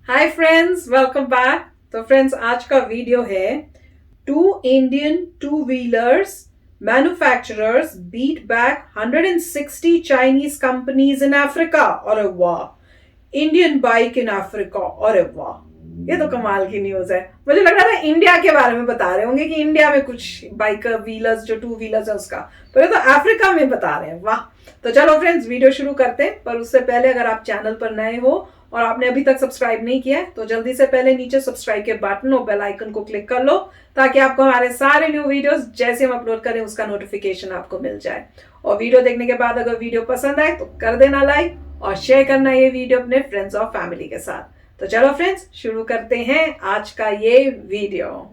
हाय friends, welcome back. तो friends, आज का वीडियो है two Indian two wheelers manufacturers beat back 160 Chinese companies in Africa. और वाह, इंडियन बाइक इन अफ्रीका, और वाह, ये तो कमाल की न्यूज है। मुझे लग रहा था इंडिया के बारे में बता रहे होंगे कि इंडिया में कुछ बाइक व्हीलर्स जो टू व्हीलर्स है उसका, पर ये तो अफ्रीका में बता रहे हैं। वाह। तो चलो फ्रेंड्स, वीडियो शुरू करते हैं। पर उससे पहले अगर आप चैनल पर नए हो और आपने अभी तक सब्सक्राइब नहीं किया है तो जल्दी से पहले नीचे सब्सक्राइब के बटन और बेल आइकन को क्लिक कर लो, ताकि आपको हमारे सारे न्यू वीडियोस जैसे हम अपलोड करें उसका नोटिफिकेशन आपको मिल जाए। और वीडियो देखने के बाद अगर वीडियो पसंद आए तो कर देना लाइक और शेयर करना ये वीडियो अपने फ्रेंड्स और फैमिली के साथ। तो चलो फ्रेंड्स, शुरू करते हैं आज का ये video.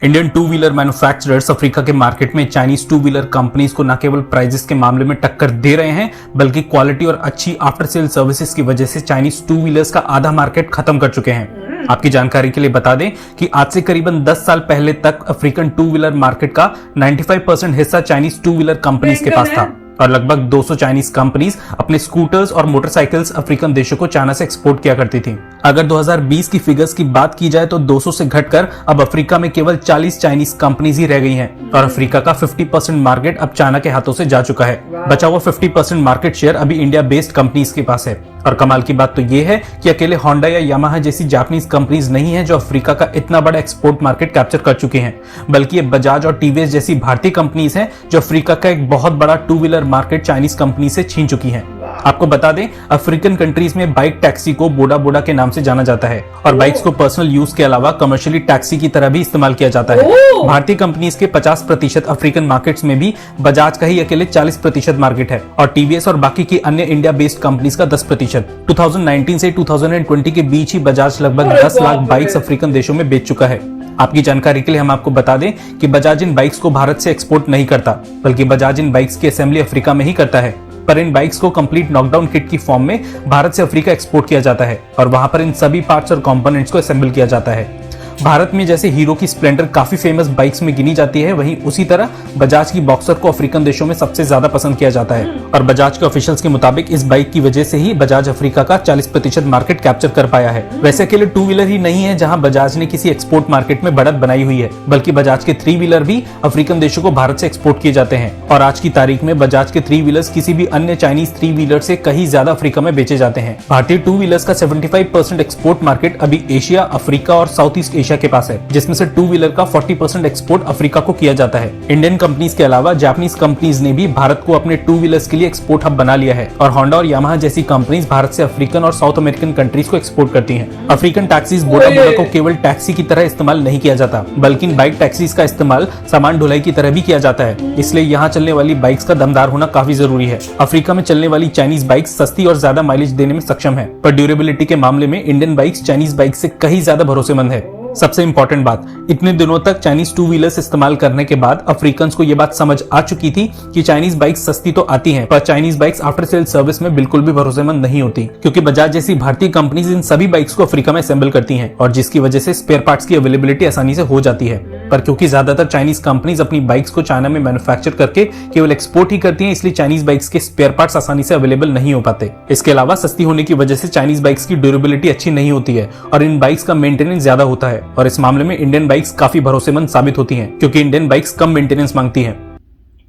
Indian two wheeler manufacturers Africa के मार्केट में चाइनीज टू व्हीलर कंपनीज को न केवल प्राइजेस के मामले में टक्कर दे रहे हैं, बल्कि क्वालिटी और अच्छी आफ्टर सेल सर्विसेज की वजह से चाइनीज टू व्हीलर्स का आधा मार्केट खत्म कर चुके हैं। आपकी जानकारी के लिए बता दें कि आज से करीबन 10 साल पहले तक अफ्रीकन टू व्हीलर मार्केट का 95% हिस्सा चाइनीज टू व्हीलर कंपनीज के पास था और लगभग 200 चाइनीज कंपनीज अपने स्कूटर्स और मोटरसाइकिल्स अफ्रीकन देशों को चाइना से एक्सपोर्ट किया करती थी। अगर 2020 की फिगर्स की बात की जाए तो 200 से घटकर अब अफ्रीका में केवल 40 चाइनीज कंपनीज ही रह गई हैं और अफ्रीका का 50% मार्केट अब चाइना के हाथों से जा चुका है। बचा हुआ 50% मार्केट शेयर अभी इंडिया बेस्ड कंपनीज के पास है। और कमाल की बात तो ये है कि अकेले होंडा या यामाहा जैसी जापानीज कंपनीज नहीं है जो अफ्रीका का इतना बड़ा एक्सपोर्ट मार्केट कैप्चर कर चुकी हैं, बल्कि ये बजाज और टीवीएस जैसी भारतीय कंपनीज हैं जो अफ्रीका का एक बहुत बड़ा two wheeler market Chinese company से छीन चुकी हैं। आपको बता दें, अफ्रीकन कंट्रीज में बाइक टैक्सी को बोडा बोडा के नाम से जाना जाता है और बाइक्स को पर्सनल यूज के अलावा कमर्शियली टैक्सी की तरह भी इस्तेमाल किया जाता है। भारतीय कंपनीज के 50% अफ्रीकन मार्केट्स में भी बजाज का ही अकेले 40% मार्केट है और टीवीएस और बाकी की अन्य इंडिया बेस्ड कंपनीज का 10%। 2019 से 2020 के बीच ही बजाज लगभग 10 लाख बाइक्स अफ्रीकन देशों में बेच चुका है। आपकी जानकारी के लिए हम आपको बता दें कि बजाज इन बाइक्स को भारत से एक्सपोर्ट नहीं करता, बल्कि बजाज इन बाइक्स की असेंबली अफ्रीका में ही करता है। पर इन बाइक्स को कंप्लीट नॉकडाउन किट की फॉर्म में भारत से अफ्रीका एक्सपोर्ट किया जाता है और वहां पर इन सभी पार्ट्स और कंपोनेंट्स को असेंबल किया जाता है। भारत में जैसे हीरो की स्प्लेंडर काफी फेमस बाइक्स में गिनी जाती है, वहीं उसी तरह बजाज की बॉक्सर को अफ्रीकन देशों में सबसे ज्यादा पसंद किया जाता है और बजाज के ऑफिशियल्स के मुताबिक इस बाइक की वजह से ही बजाज अफ्रीका का 40% मार्केट कैप्चर कर पाया है। वैसे अकेले टू व्हीलर ही नहीं है जहां बजाज ने किसी एक्सपोर्ट मार्केट में बढ़त बनाई हुई है, बल्कि बजाज के थ्री व्हीलर भी अफ्रीकन देशों को भारत से एक्सपोर्ट किए जाते हैं और आज की तारीख में बजाज के थ्री व्हीलर्स किसी भी अन्य चाइनीज थ्री व्हीलर से कहीं ज्यादा अफ्रीका में बेचे जाते हैं। भारतीय टू व्हीलर्स का 75% एक्सपोर्ट मार्केट अभी एशिया, अफ्रीका और साउथ ईस्ट एशिया के पास है, जिसमें से टू व्हीलर का 40% एक्सपोर्ट अफ्रीका को किया जाता है। इंडियन कंपनीज के अलावा जापानीज कंपनीज ने भी भारत को अपने टू व्हीलर्स के लिए एक्सपोर्ट हब बना लिया है और होंडा और यामाहा जैसी कंपनीज भारत से अफ्रीकन और साउथ अमेरिकन कंट्रीज को एक्सपोर्ट करती हैं। अफ्रीकन टैक्सीज बोडा बोडा को केवल टैक्सी की तरह इस्तेमाल नहीं किया जाता, बल्कि इन बाइक टैक्सीज का इस्तेमाल सामान ढुलाई की तरह भी किया जाता है। इसलिए यहाँ चलने वाली बाइक्स का दमदार होना काफी जरूरी है। अफ्रीका में चलने वाली चाइनीज बाइक्स सस्ती और ज्यादा माइलेज देने में सक्षम है, पर ड्यूरेबिलिटी के मामले में इंडियन बाइक्स चाइनीज बाइक से कहीं ज्यादा भरोसेमंद है। सबसे इंपॉर्टेंट बात, इतने दिनों तक चाइनीज टू व्हीलर्स इस्तेमाल करने के बाद अफ्रीकन्स को यह बात समझ आ चुकी थी कि चाइनीज बाइक्स सस्ती तो आती हैं, पर Chinese bikes after sale service में बिल्कुल भी भरोसेमंद नहीं होती, क्योंकि बजाज जैसी भारतीय कंपनीज इन सभी बाइक्स को अफ्रीका में असेंबल करती हैं और जिसकी वजह से स्पेयर पार्ट्स की अवेलेबिलिटी आसानी से हो जाती है। पर क्योंकि ज्यादातर चाइनीज कंपनीज अपनी बाइक्स को चाइना में मैन्युफैक्चर करके केवल एक्सपोर्ट ही करती हैं, इसलिए चाइनीज बाइक्स के स्पेयर पार्ट्स आसानी से अवेलेबल नहीं हो पाते। इसके अलावा सस्ती होने की वजह से चाइनीज बाइक्स की ड्यूरेबिलिटी अच्छी नहीं होती है और इन बाइक्स का मेंटेनेंस ज्यादा होता है और इस मामले में इंडियन बाइक्स काफी भरोसेमंद साबित होती हैं, क्योंकि इंडियन बाइक्स कम मेंटेनेंस मांगती हैं।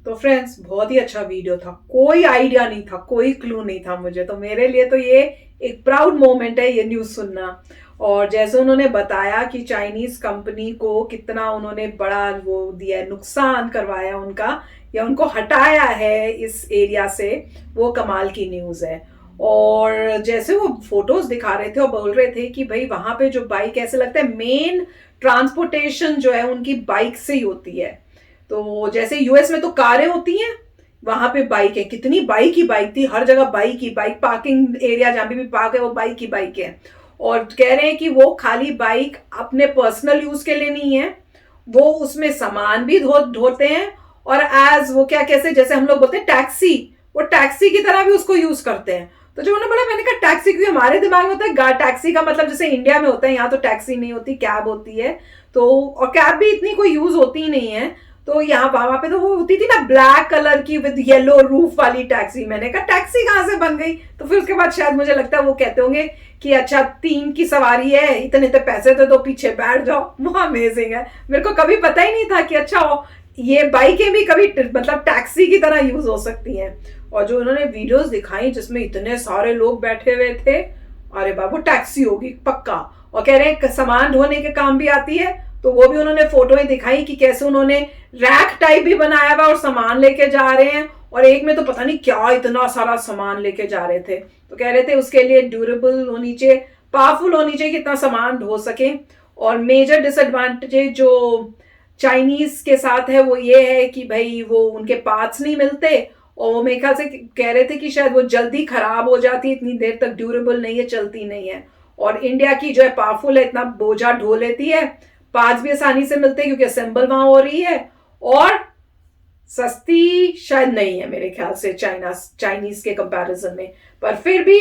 तो फ्रेंड्स, बहुत ही अच्छा वीडियो था। कोई आइडिया नहीं था, कोई क्लू नहीं था मुझे, तो मेरे लिए तो ये एक प्राउड मोमेंट है ये न्यूज सुनना। और जैसे उन्होंने बताया कि चाइनीज कंपनी को कितना उन्होंने बड़ा वो दिया, नुकसान करवाया उनका या उनको हटाया है इस एरिया से, वो कमाल की न्यूज है। और जैसे वो फोटोज दिखा रहे थे और बोल रहे थे कि भाई वहां पे जो बाइक, ऐसे लगता है मेन ट्रांसपोर्टेशन जो है उनकी बाइक से ही होती है। तो जैसे यूएस में तो कारें होती हैं, वहां पे बाइक है। कितनी बाइक ही बाइक थी, हर जगह बाइक ही बाइक, पार्किंग एरिया जहां भी पार्क है वो बाइक ही बाइक है। और कह रहे हैं कि वो खाली बाइक अपने पर्सनल यूज के लिए नहीं है, वो उसमें सामान भी ढोते हैं और एज वो क्या कैसे, जैसे हम लोग बोलते हैं टैक्सी, वो टैक्सी की तरह भी उसको यूज करते हैं। तो जो उन्होंने बोला, मैंने कहा टैक्सी, क्योंकि हमारे दिमाग में होता है टैक्सी का मतलब जैसे इंडिया में होता है, यहाँ तो टैक्सी नहीं होती, कैब होती है। तो और कैब भी इतनी कोई यूज होती ही नहीं है। तो यहाँ वहां पे तो वो होती थी ना ब्लैक कलर की विद येलो रूफ वाली टैक्सी। मैंने कहा टैक्सी कहाँ से बन गई? तो फिर उसके बाद शायद मुझे लगता है वो कहते होंगे कि अच्छा 3 की सवारी है, इतने इतने पैसे दे दो, पीछे बैठ जाओ। वो अमेजिंग है, मेरे को कभी पता ही नहीं था कि अच्छा ये बाइकें भी कभी मतलब टैक्सी की तरह यूज हो सकती हैं। और जो उन्होंने वीडियोस दिखाई जिसमें इतने सारे लोग बैठे हुए थे, अरे बाबू टैक्सी होगी पक्का। और कह रहे हैं सामान ढोने के काम भी आती है, तो वो भी उन्होंने फोटोएं दिखाई कि कैसे उन्होंने रैक टाइप भी बनाया हुआ और सामान लेके जा रहे हैं। और एक में तो पता नहीं क्या इतना सारा सामान लेके जा रहे थे। तो कह रहे थे उसके लिए ड्यूरेबल होनी चाहिए, पावरफुल होनी चाहिए कि इतना सामान ढो सके। और मेजर डिसएडवांटेज जो चाइनीज के साथ है वो ये है कि भाई वो उनके पार्ट्स नहीं मिलते, और वो मेरे ख्याल से कह रहे थे कि शायद वो जल्दी खराब हो जाती है, इतनी देर तक ड्यूरेबल नहीं है, चलती नहीं है। और इंडिया की जो है पावरफुल है, इतना बोझा ढो लेती है, पार्ट्स भी आसानी से मिलते हैं क्योंकि असेंबल वहां हो रही है, और सस्ती शायद नहीं है मेरे ख्याल से चाइनीज के कंपैरिजन में। पर फिर भी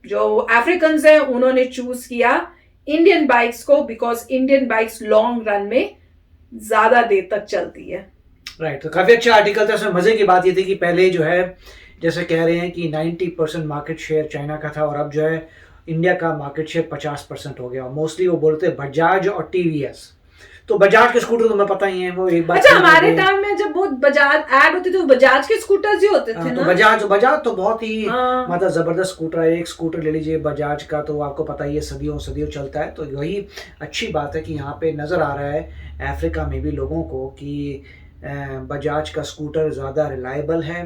जो अफ्रीकन हैं उन्होंने चूज किया इंडियन बाइक्स को, because Indian bikes long run में ज्यादा देर तक चलती है। राइट, तो काफी अच्छा आर्टिकल था। इसमें मजे की बात ये थी कि पहले जो है जैसे कह रहे हैं कि 90% मार्केट शेयर चाइना का था, और अब जो है इंडिया का मार्केट शेयर 50% हो गया। और मोस्टली वो बोलते हैं बजाज और टीवीएस। तो बजाज के स्कूटर तुम्हें पता ही है, वो एक बात। अच्छा, हमारे टाइम में जब वो बजाज ऐड होती थी तो बजाज के स्कूटर्स ही होते थे ना। तो बजाज तो बहुत ही मतलब जबरदस्त स्कूटर है। एक स्कूटर ले लीजिए बजाज का, तो आपको पता ही है सदियों चलता है। तो वही अच्छी बात है कि यहाँ पे नजर आ रहा है अफ्रीका में भी लोगों को कि बजाज का स्कूटर ज़्यादा रिलायबल है,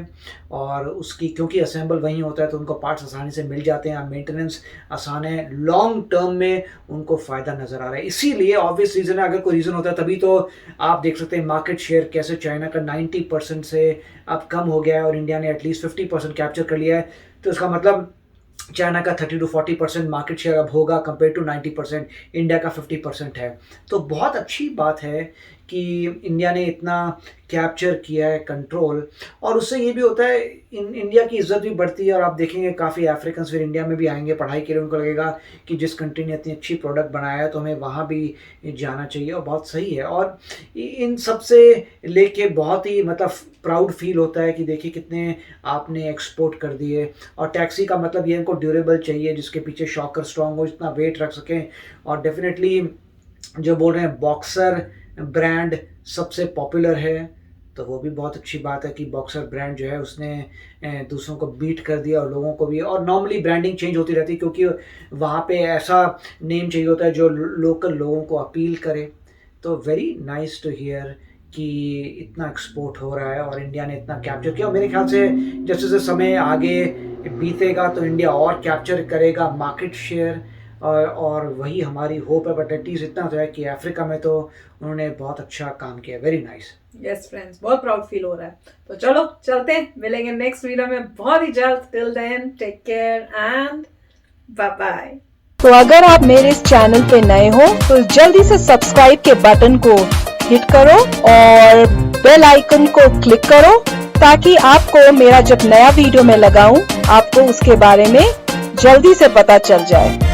और उसकी क्योंकि असेंबल वहीं होता है तो उनको पार्ट्स आसानी से मिल जाते हैं, मेंटेनेंस आसान है, लॉन्ग टर्म में उनको फ़ायदा नज़र आ रहा है। इसीलिए ऑब्वियस रीज़न है, अगर कोई रीज़न होता है तभी तो आप देख सकते हैं मार्केट शेयर कैसे चाइना का 90% से अब कम हो गया है और इंडिया ने एटलीस्ट 50% कैप्चर कर लिया है। तो इसका मतलब चाइना का 30 to 40% मार्केट शेयर अब होगा कंपेयर टू 90%, इंडिया का 50% है। तो बहुत अच्छी बात है कि इंडिया ने इतना कैप्चर किया है कंट्रोल, और उससे ये भी होता है इंडिया की इज्जत भी बढ़ती है। और आप देखेंगे काफ़ी अफ्रीकन फिर इंडिया में भी आएंगे पढ़ाई के लिए, उनको लगेगा कि जिस कंट्री ने इतनी अच्छी प्रोडक्ट बनाया है तो हमें वहाँ भी जाना चाहिए, और बहुत सही है। और इन सब से लेके बहुत ही मतलब प्राउड फील होता है कि देखिए कितने आपने एक्सपोर्ट कर दिए। और टैक्सी का मतलब ये इनको ड्यूरेबल चाहिए, जिसके पीछे शॉकर स्ट्रॉन्ग हो, जितना वेट रख सकें। और डेफिनेटली जो बोल रहे हैं बॉक्सर ब्रांड सबसे पॉपुलर है, तो वो भी बहुत अच्छी बात है कि बॉक्सर ब्रांड जो है उसने दूसरों को बीट कर दिया और लोगों को भी। और नॉर्मली ब्रांडिंग चेंज होती रहती है क्योंकि वहाँ पे ऐसा नेम चाहिए होता है जो लोकल लोगों को अपील करे। तो वेरी नाइस टू हियर कि इतना एक्सपोर्ट हो रहा है और इंडिया ने इतना कैप्चर किया। और मेरे ख्याल से जैसे जैसे समय आगे बीतेगा तो इंडिया और कैप्चर करेगा मार्केट शेयर, और वही हमारी होप है। बट एटलीस्ट इतना तो है कि अफ्रीका में तो उन्होंने बहुत अच्छा काम किया। Very nice. यस फ्रेंड्स, बहुत प्राउड फील हो रहा है। तो चलो चलते हैं, मिलेंगे नेक्स्ट वीडियो में बहुत ही जल्द। Till then take care and bye bye. तो अगर आप मेरे इस चैनल पे नए हो तो जल्दी से सब्सक्राइब के बटन को हिट करो और बेल आइकन को क्लिक करो, ताकि आपको मेरा जब नया वीडियो मैं लगाऊं आपको उसके बारे में जल्दी से पता चल जाए।